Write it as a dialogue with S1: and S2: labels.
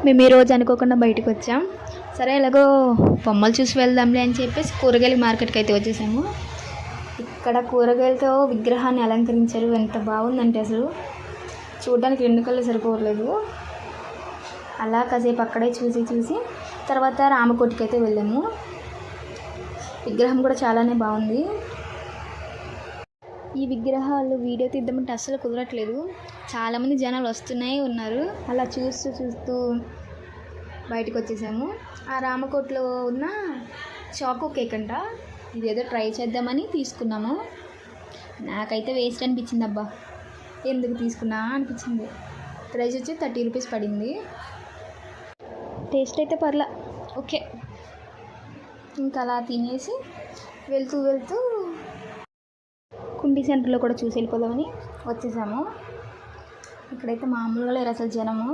S1: మేము ఈ రోజు అనుకోకుండా బయటకు వచ్చాం. సరే ఎలాగో బొమ్మలు చూసి వెళ్దాంలే అని చెప్పేసి కూరగాయల మార్కెట్కి అయితే వచ్చేసాము. ఇక్కడ కూరగాయలతో విగ్రహాన్ని అలంకరించారు. ఎంత బాగుందంటే అసలు చూడడానికి 2 కళ్ళు సరిపోవట్లేదు. అలా కాసేపు అక్కడే చూసి తర్వాత రామకోటికి అయితే వెళ్ళాము. విగ్రహం కూడా చాలానే బాగుంది. ఈ విగ్రహాలు వీడియో తీద్దామంటే అస్సలు కుదరట్లేదు. చాలామంది జనాలు వస్తూనే ఉన్నారు. అలా చూస్తూ బయటకు వచ్చేసాము. ఆ రామకోట్లో ఉన్న చాకో కేక్ అంట, ఇదేదో ట్రై చేద్దామని తీసుకున్నాము. నాకైతే వేస్ట్ అనిపించింది. అబ్బా ఎందుకు తీసుకున్నా అనిపించింది. ప్రైస్ వచ్చి 30 రూపీస్ పడింది. టేస్ట్ అయితే పర్లా, ఓకే. ఇంకా అలా తినేసి వెళ్తూ కుండీ సెంటర్లో కూడా చూసి వెళ్ళిపోదామని వచ్చేసాము. ఇక్కడైతే మామూలుగా లేరు అసలు జనము.